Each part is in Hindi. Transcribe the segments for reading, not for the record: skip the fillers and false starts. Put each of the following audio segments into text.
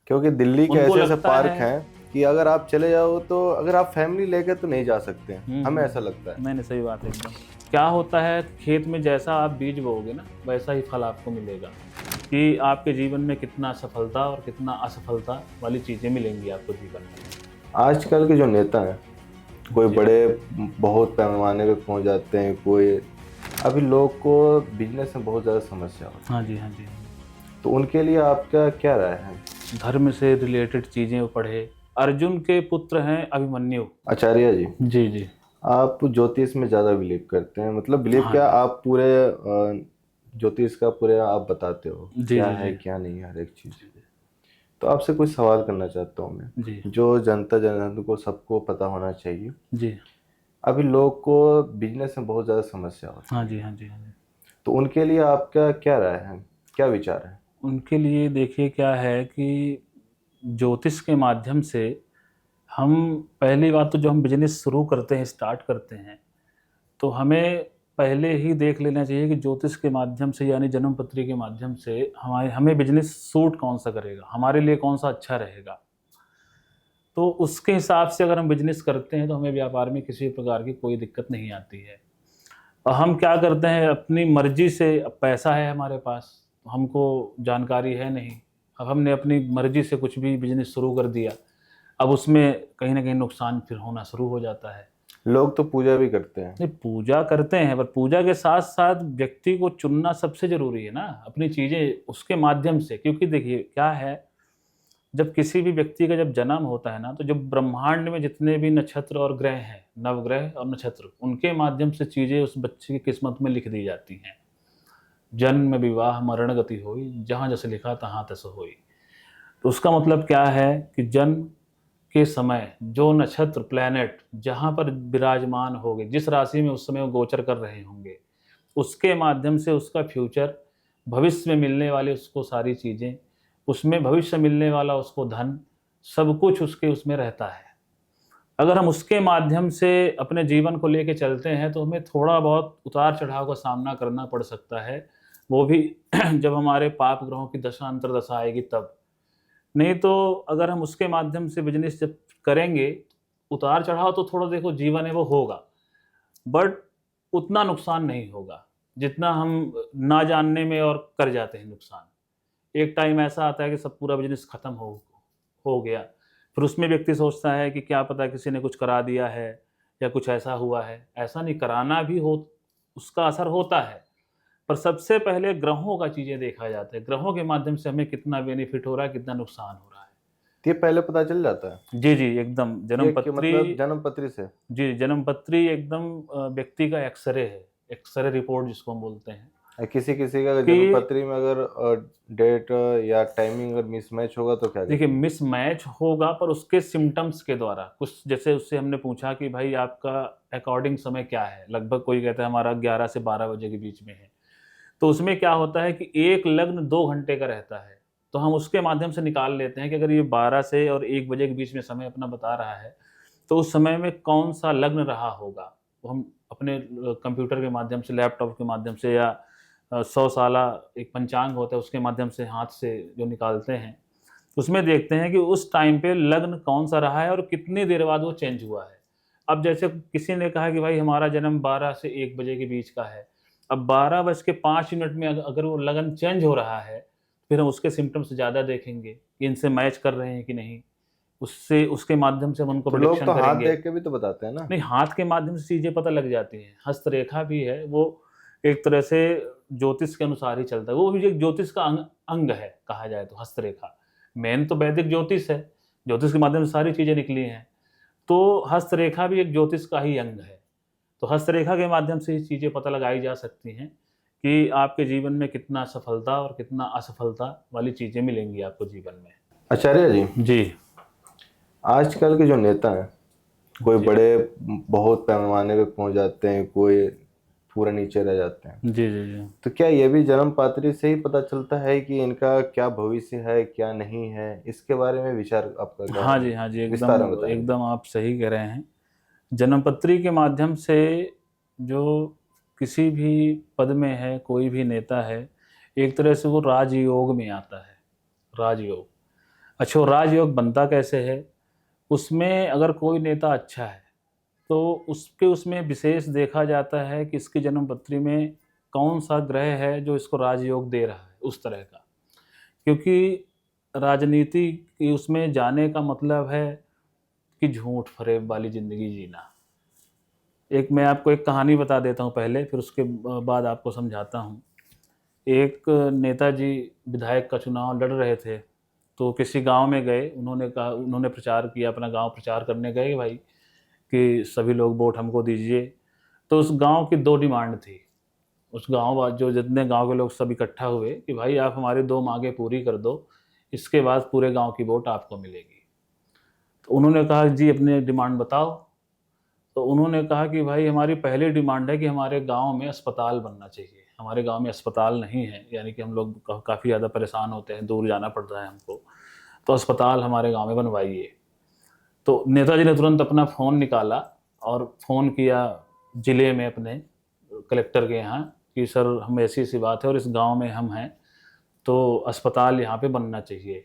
क्योंकि दिल्ली के उनको ऐसे ऐसे लगता पार्क है। हैं कि अगर आप चले जाओ तो अगर आप फैमिली लेके तो नहीं जा सकते, हमें ऐसा लगता है। नहीं नहीं, सही बात है एकदम। क्या होता है, खेत में जैसा आप बीज बोओगे ना वैसा ही फल आपको मिलेगा। कि आपके जीवन में कितना सफलता और कितना असफलता वाली चीज़ें मिलेंगी आपको जीवन में। आजकल के जो नेता हैं, कोई जी बड़े बहुत पैमाने पे पहुंच जाते हैं, कोई अभी लोग को बिजनेस में बहुत ज़्यादा समस्या होती हाँ जी, हाँ जी, हाँ जी। है, तो उनके लिए आपका क्या राय है? धर्म से रिलेटेड चीज़ें वो पढ़े। अर्जुन के पुत्र हैं अभिमन्यु। आचार्य जी, जी जी। आप ज्योतिष में ज़्यादा बिलीव करते हैं, मतलब बिलीव हाँ क्या, जी। आप पूरे ज्योतिष का पूरे आप बताते हो जी क्या जी है जी। क्या नहीं है हर एक चीज़। तो आपसे कुछ सवाल करना चाहता हूँ मैं, जी जो जनता जनार्दन को सबको पता होना चाहिए। जी। अभी लोग को बिजनेस में बहुत ज़्यादा समस्या हाँ होती जी, है, हाँ जी, हाँ जी। तो उनके लिए आपका क्या राय है, क्या विचार है? उनके लिए देखिए क्या है कि ज्योतिष के माध्यम से हम, पहली बात तो जो हम बिजनेस शुरू करते हैं, स्टार्ट करते हैं, तो हमें पहले ही देख लेना चाहिए कि ज्योतिष के माध्यम से यानी जन्म पत्री के माध्यम से हमारे हमें बिजनेस सूट कौन सा करेगा, हमारे लिए कौन सा अच्छा रहेगा। तो उसके हिसाब से अगर हम बिजनेस करते हैं तो हमें व्यापार में किसी प्रकार की कोई दिक्कत नहीं आती है। और हम क्या करते हैं अपनी मर्जी से, अब पैसा है हमारे पास, हमको जानकारी है नहीं, अब हमने अपनी मर्जी से कुछ भी बिजनेस शुरू कर दिया, अब उसमें कहीं ना कहीं नुकसान फिर होना शुरू हो जाता है। लोग तो पूजा भी करते हैं। नहीं, पूजा करते हैं, पर पूजा के साथ साथ व्यक्ति को चुनना सबसे जरूरी है ना अपनी चीजें उसके माध्यम से। क्योंकि देखिए क्या है, जब किसी भी व्यक्ति का जब जन्म होता है ना, तो जब ब्रह्मांड में जितने भी नक्षत्र और ग्रह हैं, नवग्रह और नक्षत्र, उनके माध्यम से चीजें उस बच्चे की किस्मत में लिख दी जाती हैं। जन्म विवाह मरण गति होई, जहाँ जैसे लिखा तहाँ तस होई। तो उसका मतलब क्या है कि जन्म के समय जो नक्षत्र प्लैनेट जहाँ पर विराजमान होंगे, जिस राशि में उस समय वो गोचर कर रहे होंगे, उसके माध्यम से उसका फ्यूचर, भविष्य में मिलने वाले उसको सारी चीज़ें, उसमें भविष्य मिलने वाला उसको धन, सब कुछ उसके उसमें रहता है। अगर हम उसके माध्यम से अपने जीवन को लेके चलते हैं तो हमें थोड़ा बहुत उतार चढ़ाव का सामना करना पड़ सकता है। वो भी जब हमारे पाप ग्रहों की दशा अंतर्दशा आएगी तब। नहीं तो अगर हम उसके माध्यम से बिजनेस जब करेंगे, उतार चढ़ाव तो थोड़ा देखो जीवन है वो होगा, बट उतना नुकसान नहीं होगा जितना हम ना जानने में और कर जाते हैं नुकसान। एक टाइम ऐसा आता है कि सब पूरा बिजनेस खत्म हो गया, फिर उसमें व्यक्ति सोचता है कि क्या पता किसी ने कुछ करा दिया है या कुछ ऐसा हुआ है। ऐसा नहीं, कराना भी हो, उसका असर होता है, पर सबसे पहले ग्रहों का चीज़ें देखा जाता है, ग्रहों के माध्यम से हमें कितना बेनिफिट हो रहा है, कितना नुकसान हो रहा है। ये पहले पता चल जाता है? जी जी एकदम। ये कि मतलब जन्म पत्री से? जी जन्म पत्री एकदम व्यक्ति का एक्सरे है, एक्सरे रिपोर्ट जिसको हम बोलते हैं। किसी किसी का कि जन्म पत्री में अगर डेट या टाइमिंग अगर मिसमैच होगा तो क्या देखिए करेंगे? मिस मैच होगा, पर उसके सिम्टम्स के द्वारा कुछ, जैसे उससे हमने पूछा कि भाई आपका अकॉर्डिंग समय क्या है, लगभग कोई कहता है हमारा 11 से 12 बजे के बीच में है। तो उसमें क्या होता है कि एक लग्न 2 घंटे का रहता है, तो हम उसके माध्यम से निकाल लेते हैं कि अगर ये 12 से और 1 बजे के बीच में समय अपना बता रहा है, तो उस समय में कौन-सा लग्न रहा होगा। वो हम अपने कंप्यूटर के माध्यम से, लैपटॉप के माध्यम से या 100 साला एक पंचांग होता है उसके माध्यम से हाथ से जो निकालते हैं, उसमें देखते हैं कि उस टाइम पे लग्न कौन-सा रहा है और कितनी देर बाद वो चेंज हुआ है। अब जैसे किसी ने कहा कि भाई हमारा जन्म 12 से 1 बजे के बीच का है। अब 12 बज के 5 मिनट में अगर वो लगन चेंज हो रहा है, फिर हम उसके सिम्पटम्स ज़्यादा देखेंगे कि इनसे मैच कर रहे हैं कि नहीं। उससे उसके माध्यम से हम उनको तो लोग प्रेडिक्शन तो हाथ करेंगे। देख के भी तो बताते हैं ना? नहीं, हाथ के माध्यम से चीज़ें पता लग जाती हैं। हस्तरेखा भी है, वो एक तरह से ज्योतिष के अनुसार ही चलता है। वो भी एक ज्योतिष का अंग है कहा जाए तो हस्तरेखा। मेन तो वैदिक ज्योतिष है, ज्योतिष के माध्यम से सारी चीज़ें निकली हैं। तो हस्तरेखा भी एक ज्योतिष का ही अंग है। तो हस्तरेखा के माध्यम से ये चीज़ें पता लगाई जा सकती हैं कि आपके जीवन में कितना सफलता और कितना असफलता वाली चीज़ें मिलेंगी आपको जीवन में। आचार्य जी, जी, आजकल के जो नेता हैं, कोई जी। बड़े बहुत पैमाने पे पहुंच जाते हैं, कोई पूरा नीचे रह जाते हैं, जी, जी, जी। तो क्या ये भी जन्म पात्री से ही पता चलता है कि इनका क्या भविष्य है क्या नहीं है? इसके बारे में विचार आपका क्या हाँ है? जी, हाँ जी, विस्तार में एकदम बताएंगे? एकदम आप सही कह रहे हैं। जन्मपत्री के माध्यम से जो किसी भी पद में है, कोई भी नेता है, एक तरह से वो राजयोग में आता है, राजयोग। अच्छा, राजयोग बनता कैसे है? उसमें अगर कोई नेता अच्छा है तो उसके उसमें विशेष देखा जाता है कि इसकी जन्म पत्री में कौन सा ग्रह है जो इसको राजयोग दे रहा है, उस तरह का। क्योंकि राजनीति की उसमें जाने का मतलब है कि झूठ फरेब वाली ज़िंदगी जीना। एक मैं आपको एक कहानी बता देता हूँ पहले, फिर उसके बाद आपको समझाता हूँ। एक नेताजी विधायक का चुनाव लड़ रहे थे, तो किसी गांव में गए। उन्होंने प्रचार किया, अपना गांव प्रचार करने गए भाई, कि सभी लोग वोट हमको दीजिए। तो उस गांव की दो डिमांड थी। उस गांव जो जितने गांव के लोग सब इकट्ठा हुए कि भाई आप हमारी दो मांगें पूरी कर दो, इसके बाद पूरे गांव की वोट आपको मिलेगी। तो उन्होंने कहा जी अपने डिमांड बताओ। तो उन्होंने कहा कि भाई हमारी पहली डिमांड है कि हमारे गांव में अस्पताल बनना चाहिए। हमारे गांव में अस्पताल नहीं है, यानी कि हम लोग काफ़ी ज़्यादा परेशान होते हैं, दूर जाना पड़ रहा है हमको, तो अस्पताल हमारे गांव में बनवाइए। तो नेताजी ने तुरंत अपना फ़ोन निकाला और फ़ोन किया ज़िले में अपने कलेक्टर के यहाँ कि सर हम ऐसी ऐसी बात है और इस गांव में हम हैं, तो अस्पताल यहाँ पे बनना चाहिए।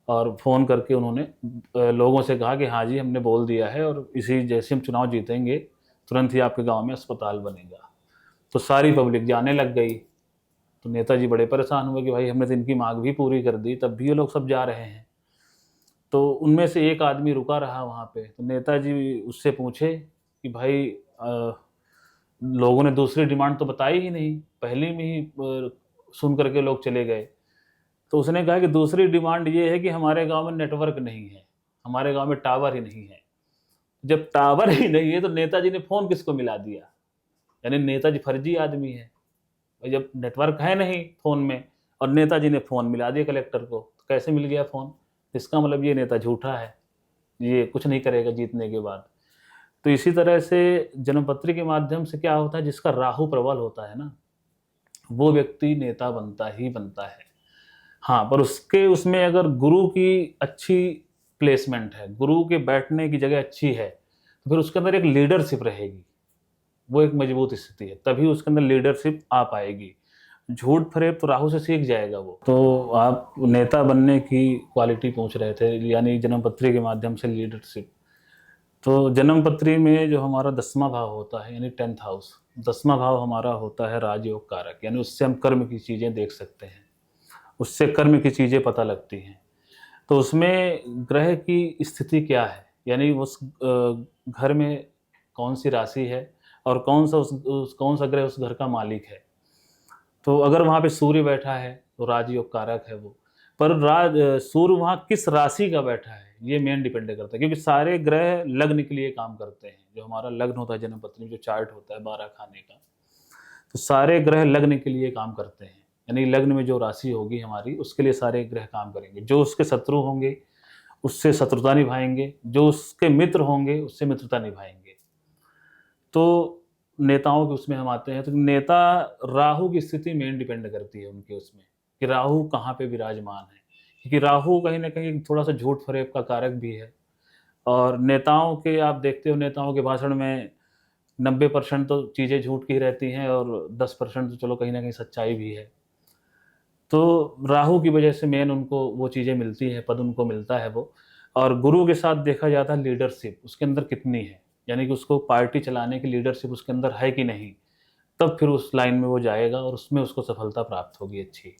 और फ़ोन करके उन्होंने लोगों से कहा कि हाँ जी हमने बोल दिया है और इसी जैसे हम चुनाव जीतेंगे तुरंत ही आपके गांव में अस्पताल बनेगा। तो सारी पब्लिक जाने लग गई। तो नेताजी बड़े परेशान हुए कि भाई हमने तो इनकी मांग भी पूरी कर दी, तब भी ये लोग सब जा रहे हैं। तो उनमें से एक आदमी रुका रहा वहाँ पे। तो नेताजी उससे पूछे कि भाई लोगों ने दूसरी डिमांड तो बताई ही नहीं, पहले में ही सुन करके लोग चले गए। तो उसने कहा कि दूसरी डिमांड ये है कि हमारे गांव में नेटवर्क नहीं है, हमारे गांव में टावर ही नहीं है। जब टावर ही नहीं है तो नेताजी ने फ़ोन किसको मिला दिया? यानी नेताजी फर्जी आदमी है। और जब नेटवर्क है नहीं फ़ोन में और नेताजी ने फ़ोन मिला दिया कलेक्टर को, तो कैसे मिल गया फ़ोन? इसका मतलब ये नेता झूठा है, ये कुछ नहीं करेगा जीतने के बाद। तो इसी तरह से जन्मपत्री के माध्यम से क्या होता है, जिसका राहु प्रबल होता है ना, वो व्यक्ति नेता बनता ही बनता है। हाँ, पर उसके उसमें अगर गुरु की अच्छी प्लेसमेंट है, गुरु के बैठने की जगह अच्छी है, तो फिर उसके अंदर एक लीडरशिप रहेगी। वो एक मजबूत स्थिति है, तभी उसके अंदर लीडरशिप आ पाएगी। झूठ फरेब तो राहु से सीख जाएगा वो। तो आप नेता बनने की क्वालिटी पूछ रहे थे, यानी जन्मपत्री के माध्यम से लीडरशिप। तो जन्मपत्री में जो हमारा 10वां भाव होता है, यानी 10th हाउस, 10वां भाव हमारा होता है राजयोग कारक, यानी उससे हम कर्म की चीज़ें देख सकते हैं, उससे कर्म की चीज़ें पता लगती हैं। तो उसमें ग्रह की स्थिति क्या है, यानी उस घर में कौन सी राशि है और कौन सा ग्रह उस घर का मालिक है। तो अगर वहाँ पे सूर्य बैठा है तो राजयोग कारक है वो। पर सूर्य वहाँ किस राशि का बैठा है ये मेन डिपेंड करता है, क्योंकि सारे ग्रह लग्न के लिए काम करते हैं। जो हमारा लग्न होता है जन्मपत्री में, जो चार्ट होता है 12 खाने का, तो सारे ग्रह लग्न के लिए काम करते हैं। यानी लग्न में जो राशि होगी हमारी, उसके लिए सारे ग्रह काम करेंगे। जो उसके शत्रु होंगे उससे शत्रुता निभाएंगे, जो उसके मित्र होंगे उससे मित्रता निभाएंगे। तो नेताओं के उसमें हम आते हैं, तो नेता राहु की स्थिति मेन डिपेंड करती है उनके उसमें, कि राहु कहाँ पे विराजमान है। क्योंकि राहु कहीं ना कहीं थोड़ा सा झूठ फरेब का कारक भी है। और नेताओं के आप देखते हो, नेताओं के भाषण में 90% तो चीज़ें झूठ की रहती हैं और 10% तो चलो कहीं ना कहीं सच्चाई भी है। तो राहु की वजह से मेन उनको वो चीज़ें मिलती है, पद उनको मिलता है वो। और गुरु के साथ देखा जाता है लीडरशिप उसके अंदर कितनी है, यानी कि उसको पार्टी चलाने की लीडरशिप उसके अंदर है कि नहीं, तब फिर उस लाइन में वो जाएगा और उसमें उसको सफलता प्राप्त होगी अच्छी।